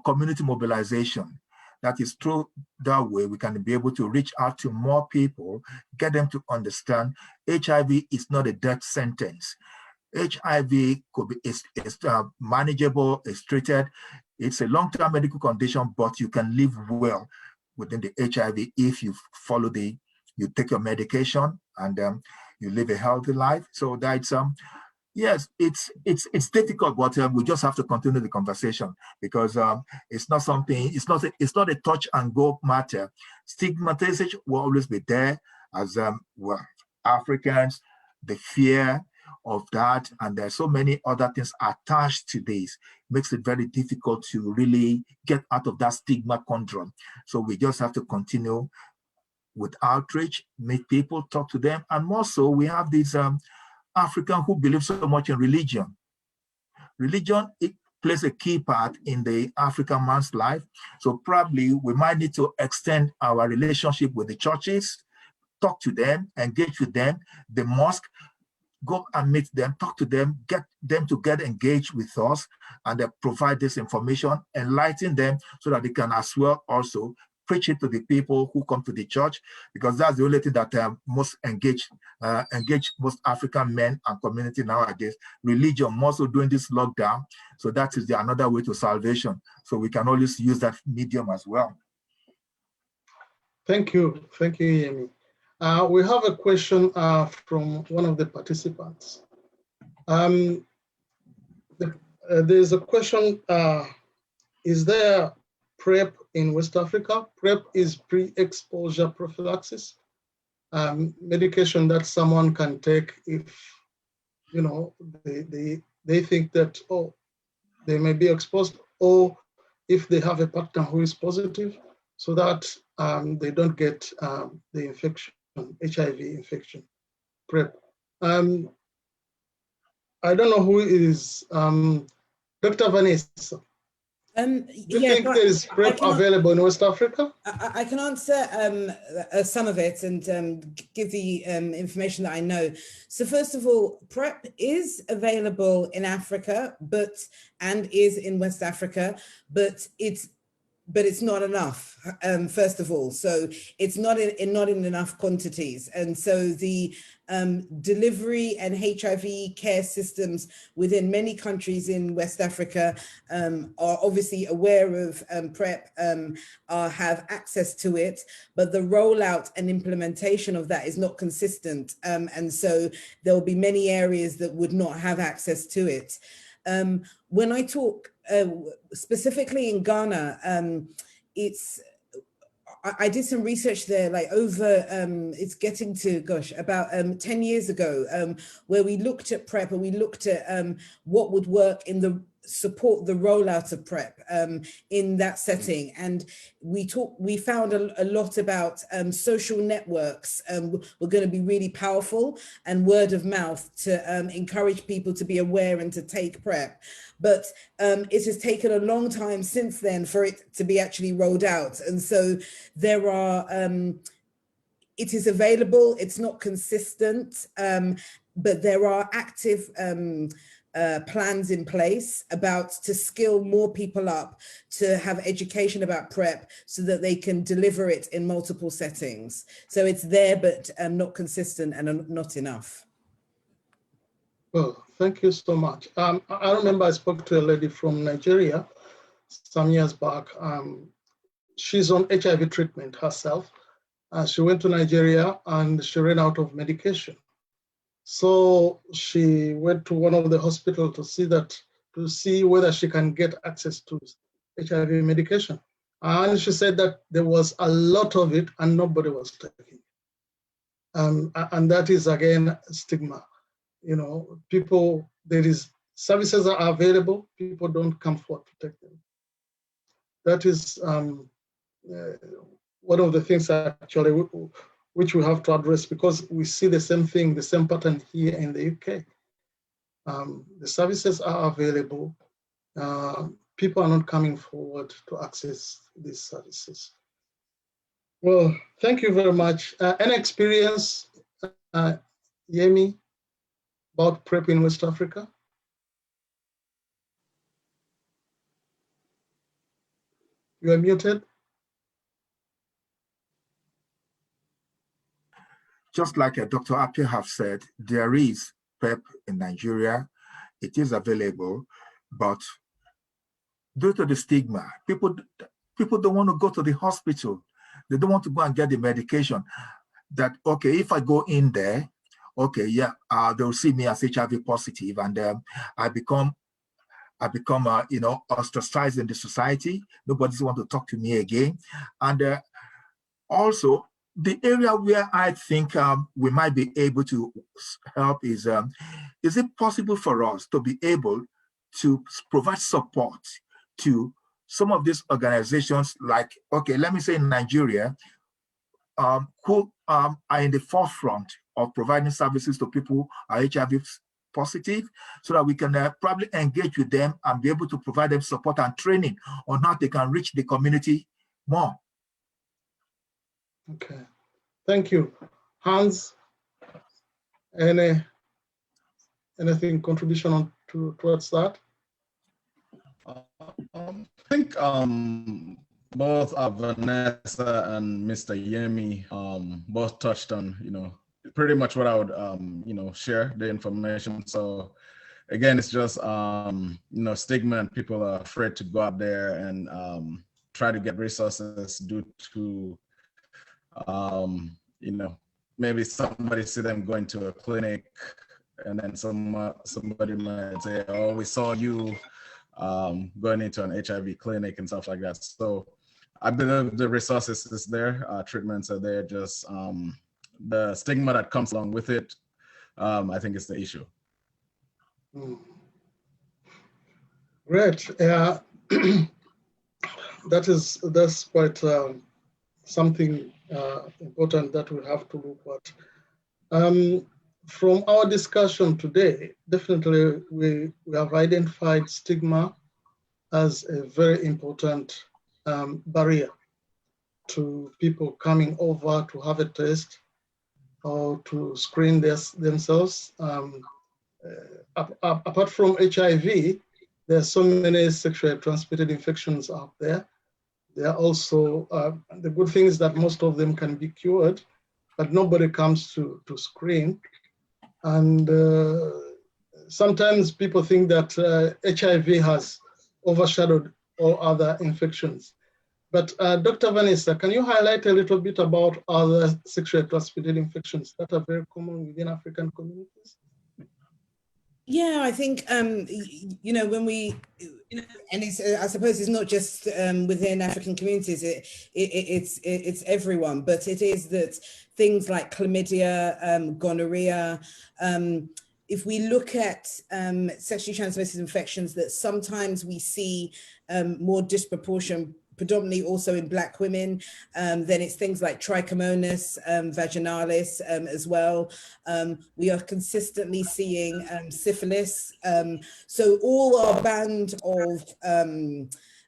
community mobilization. That is through that way we can be able to reach out to more people, get them to understand HIV is not a death sentence. HIV could be is manageable, it's treated. It's a long-term medical condition, but you can live well within the HIV if you follow you take your medication and you live a healthy life. So that's yes, it's difficult, but we just have to continue the conversation because it's not something. It's not a touch and go matter. Stigmatization will always be there as Africans. The fear of that, and there's so many other things attached to this, makes it very difficult to really get out of that stigma conundrum. So we just have to continue with outreach, meet people, talk to them, and more so we have these African who believe so much in religion. Religion, it plays a key part in the African man's life. So probably we might need to extend our relationship with the churches, talk to them, engage with them, the mosque, go and meet them, talk to them, get them to get engaged with us, and provide this information, enlighten them so that they can as well also preach it to the people who come to the church, because that's the only thing that most engage most African men and community nowadays. Religion, more so during this lockdown. So that is another way to salvation. So we can always use that medium as well. Thank you, Yemi. We have a question from one of the participants. There's a question, is there PrEP in West Africa? PrEP is pre-exposure prophylaxis, medication that someone can take if, they think that, they may be exposed, or if they have a partner who is positive, so that they don't get the infection, HIV infection, PrEP. I don't know who is, Dr. Vanessa. Do you think there is PrEP available in West Africa? I can answer some of it and give the information that I know. So first of all, PrEP is available in Africa, and is in West Africa, but it's not enough, first of all. So it's not in enough quantities. And so the delivery and HIV care systems within many countries in West Africa are obviously aware of PrEP, have access to it, but the rollout and implementation of that is not consistent. And so there will be many areas that would not have access to it. When I talk specifically in Ghana, I did some research there, like over, it's getting to, about 10 years ago, where we looked at PrEP and we looked at what would work in support the rollout of PrEP in that setting. And we found a lot about social networks were going to be really powerful, and word of mouth to encourage people to be aware and to take PrEP. But it has taken a long time since then for it to be actually rolled out. And so there are, it is available, it's not consistent, but there are active plans in place to skill more people up, to have education about PrEP so that they can deliver it in multiple settings. So it's there, but not consistent and not enough. Well, thank you so much. I remember I spoke to a lady from Nigeria some years back. She's on HIV treatment herself. She went to Nigeria and she ran out of medication. So she went to one of the hospitals to see whether she can get access to HIV medication. And she said that there was a lot of it and nobody was taking it. And that is, again, stigma. You know, services are available, people don't come forward to take them. That is one of the things actually which we have to address, because we see the same thing, the same pattern here in the UK. The services are available. People are not coming forward to access these services. Well, thank you very much. Any experience, Yemi, about PrEP in West Africa? You are muted. Just like Dr. Appiah have said, there is PrEP in Nigeria. It is available, but due to the stigma, people don't want to go to the hospital. They don't want to go and get the medication. That, okay, if I go in there, okay, yeah, they'll see me as HIV positive, and I become ostracized in the society. Nobody's want to talk to me again. And also, the area where I think we might be able to help is it possible for us to be able to provide support to some of these organizations, like, okay, let me say in Nigeria, who are in the forefront of providing services to people who are HIV positive, so that we can probably engage with them and be able to provide them support and training on how they can reach the community more. Okay, thank you. Hans, anything contribution towards that? I think both Vanessa and Mr. Yemi both touched on, pretty much what I would, share the information. So again, it's just, stigma, and people are afraid to go out there and try to get resources due to, maybe somebody see them going to a clinic, and then somebody might say, oh, we saw you going into an HIV clinic and stuff like that. So I believe the resources is there, treatments are there, just the stigma that comes along with it, I think is the issue. Great. That's quite something important that we have to look at. From our discussion today, definitely we have identified stigma as a very important barrier to people coming over to have a test or to screen themselves. Apart from HIV, there are so many sexually transmitted infections out there. There are also, the good thing is that most of them can be cured, but nobody comes to screen. And sometimes people think that HIV has overshadowed all other infections. But Dr. Vanessa, can you highlight a little bit about other sexually transmitted infections that are very common within African communities? Yeah, I think, you know, when we, and it's, I suppose it's not just within African communities, it's everyone, but it is that things like chlamydia, gonorrhea, if we look at sexually transmitted infections that sometimes we see more disproportion, predominantly also in Black women, then it's things like trichomonas vaginalis as well. We are consistently seeing syphilis. So all our band of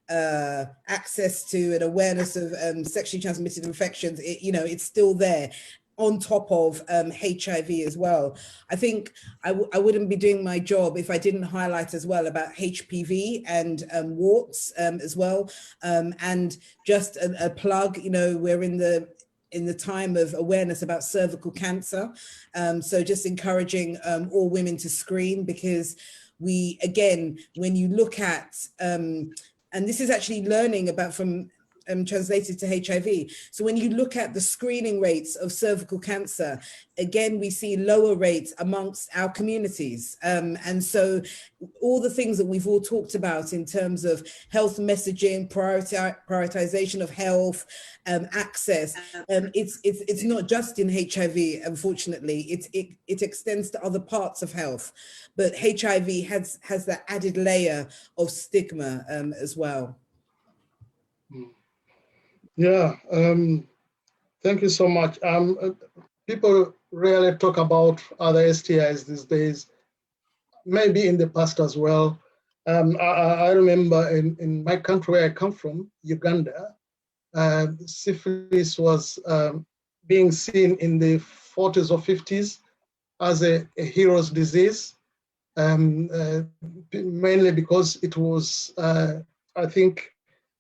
access to and awareness of sexually transmitted infections, it's still there, on top of HIV as well. I think I wouldn't be doing my job if I didn't highlight as well about HPV and warts as well. And just a plug, we're in the time of awareness about cervical cancer. So just encouraging all women to screen, because we, again, when you look at, and this is actually learning about from translated to HIV. So when you look at the screening rates of cervical cancer, again, we see lower rates amongst our communities. And so all the things that we've all talked about in terms of health messaging, prioritization of health, access, it's not just in HIV, unfortunately, it extends to other parts of health, but HIV has that added layer of stigma as well. Yeah, thank you so much. People rarely talk about other STIs these days, maybe in the past as well. I remember in my country where I come from, Uganda, syphilis was being seen in the 40s or 50s as a hero's disease, mainly because it was, I think,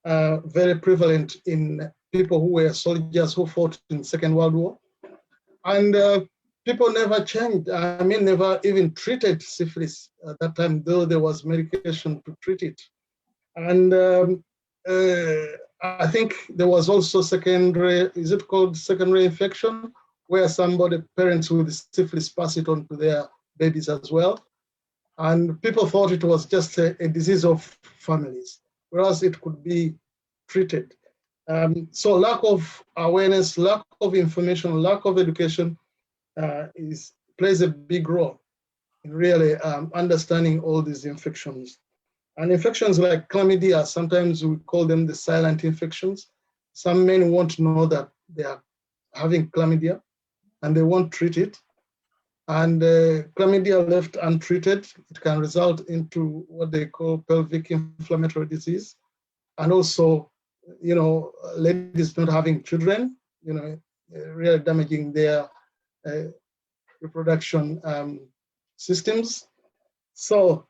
very prevalent in people who were soldiers who fought in the Second World War. And people never changed. I mean, never even treated syphilis at that time, though there was medication to treat it. And I think there was also secondary, is it called secondary infection, where parents with syphilis pass it on to their babies as well. And people thought it was just a disease of families, whereas it could be treated. So lack of awareness, lack of information, lack of education plays a big role in really understanding all these infections. And infections like chlamydia, sometimes we call them the silent infections. Some men won't know that they are having chlamydia and they won't treat it. And chlamydia left untreated, it can result into what they call pelvic inflammatory disease. And also, ladies not having children, really damaging their reproduction systems. So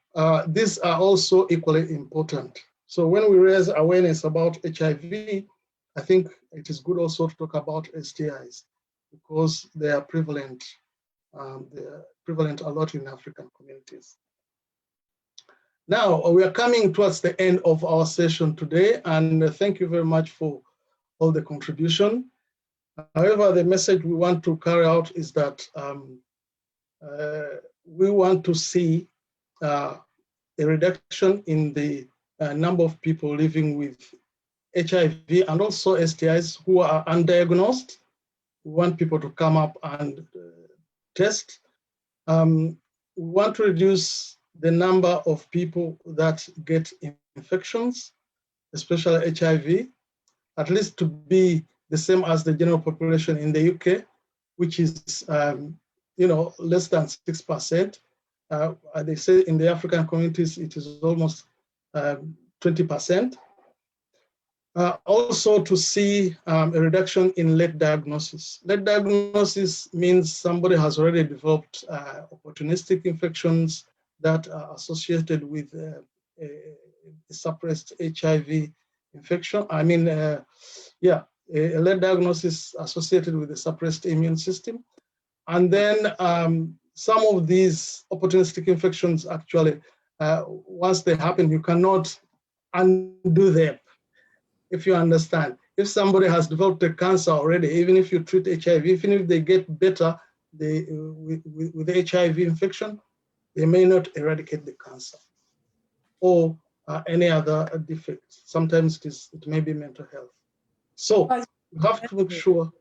these are also equally important. So when we raise awareness about HIV, I think it is good also to talk about STIs, because they are prevalent. They are prevalent a lot in African communities. Now, we are coming towards the end of our session today, and thank you very much for all the contribution. However, the message we want to carry out is that we want to see a reduction in the number of people living with HIV and also STIs who are undiagnosed. We want people to come up and test. We want to reduce the number of people that get infections, especially HIV, at least to be the same as the general population in the UK, which is less than 6%. They say in the African communities, it is almost 20%. Also to see a reduction in late diagnosis. Late diagnosis means somebody has already developed opportunistic infections that are associated with a suppressed HIV infection. I mean, a late diagnosis associated with a suppressed immune system. And then some of these opportunistic infections actually, once they happen, you cannot undo them. If you understand, if somebody has developed a cancer already, even if you treat HIV, even if they get better with HIV infection, they may not eradicate the cancer or any other defect. Sometimes it may be mental health. So you have to make sure.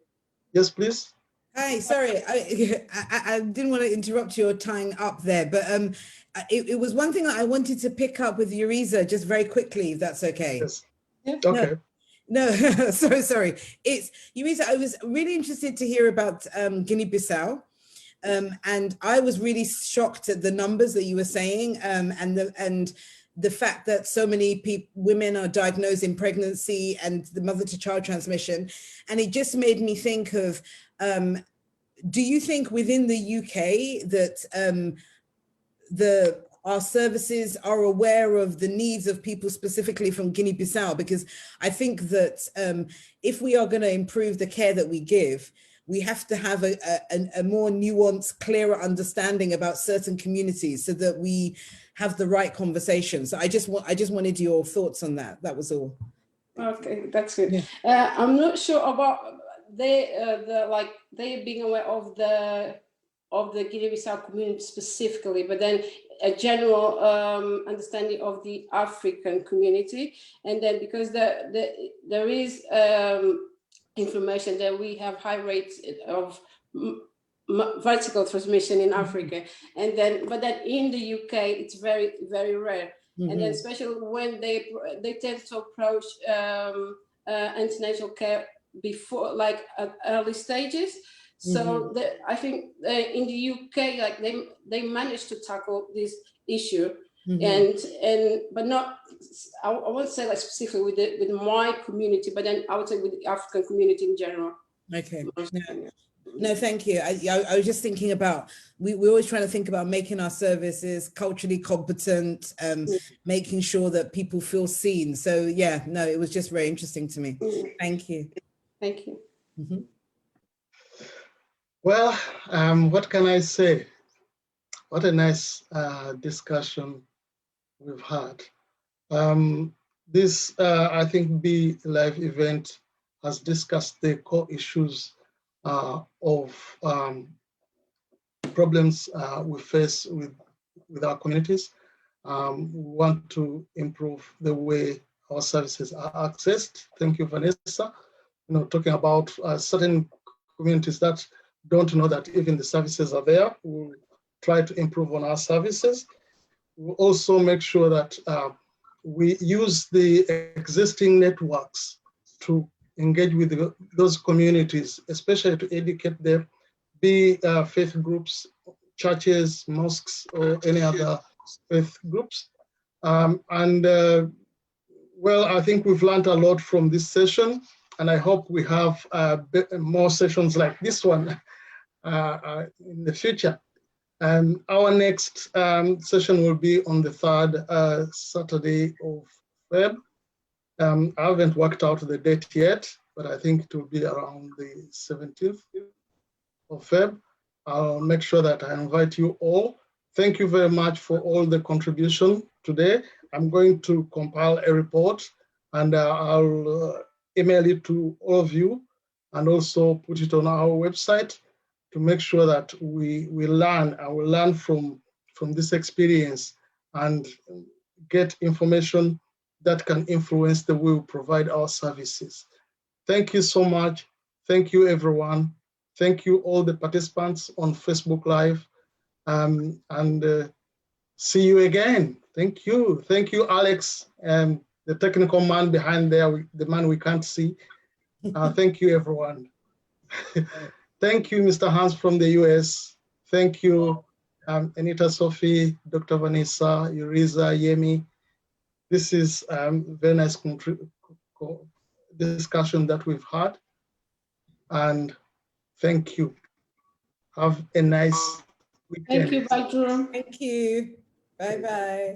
Yes, please. Hi, sorry, I didn't want to interrupt your tying up there, but it was one thing that I wanted to pick up with Yuriza just very quickly, if that's okay. Yes. Okay. No, sorry. It's Yuriza, I was really interested to hear about Guinea-Bissau. And I was really shocked at the numbers that you were saying, and the fact that so many women are diagnosed in pregnancy and the mother-to-child transmission. And it just made me think of, do you think within the UK that our services are aware of the needs of people specifically from Guinea-Bissau? Because I think that if we are going to improve the care that we give, we have to have a more nuanced, clearer understanding about certain communities so that we have the right conversation. So I just wanted your thoughts on that. That was all. Okay, that's good. Yeah. I'm not sure about they being aware of the Guinea-Bissau community specifically, but then a general understanding of the African community, and then because there is information that we have high rates of vertical transmission in Africa, and then but then in the UK it's very, very rare. Mm-hmm. And then especially when they tend to approach antenatal care before, like at early stages. So I think in the UK, like they managed to tackle this issue, but not, I won't say like specifically with my community, but then I would say with the African community in general. Okay. No, thank you. I was just thinking about, we're always trying to think about making our services culturally competent, making sure that people feel seen. So yeah, no, it was just very interesting to me. Thank you. Thank you. Mm-hmm. Well, what can I say? What a nice discussion we've had. This, I think, Be Live event has discussed the core issues of problems we face with our communities. We want to improve the way our services are accessed. Thank you, Vanessa. Talking about certain communities that don't know that even the services are there. We'll try to improve on our services. We'll also make sure that we use the existing networks to engage with those communities, especially to educate them, be faith groups, churches, mosques, or any other faith groups. Well, I think we've learned a lot from this session, and I hope we have more sessions like this one in the future. Our next session will be on the 3rd Saturday of Feb. I haven't worked out the date yet, but I think it will be around the 17th of Feb. I'll make sure that I invite you all. Thank you very much for all the contribution today. I'm going to compile a report, and I'll email it to all of you and also put it on our website to make sure that we learn, and we learn from this experience and get information that can influence the way we provide our services. Thank you so much. Thank you, everyone. Thank you, all the participants on Facebook Live. And see you again. Thank you. Thank you, Alex, the technical man behind there, the man we can't see. Thank you, everyone. Thank you, Mr. Hans from the US. Thank you, Anita Sophie, Dr. Vanessa, Yuriza, Yemi. this is very nice discussion that we've had. And thank you. Have a nice weekend. Thank you, Badru. Thank you. Bye-bye.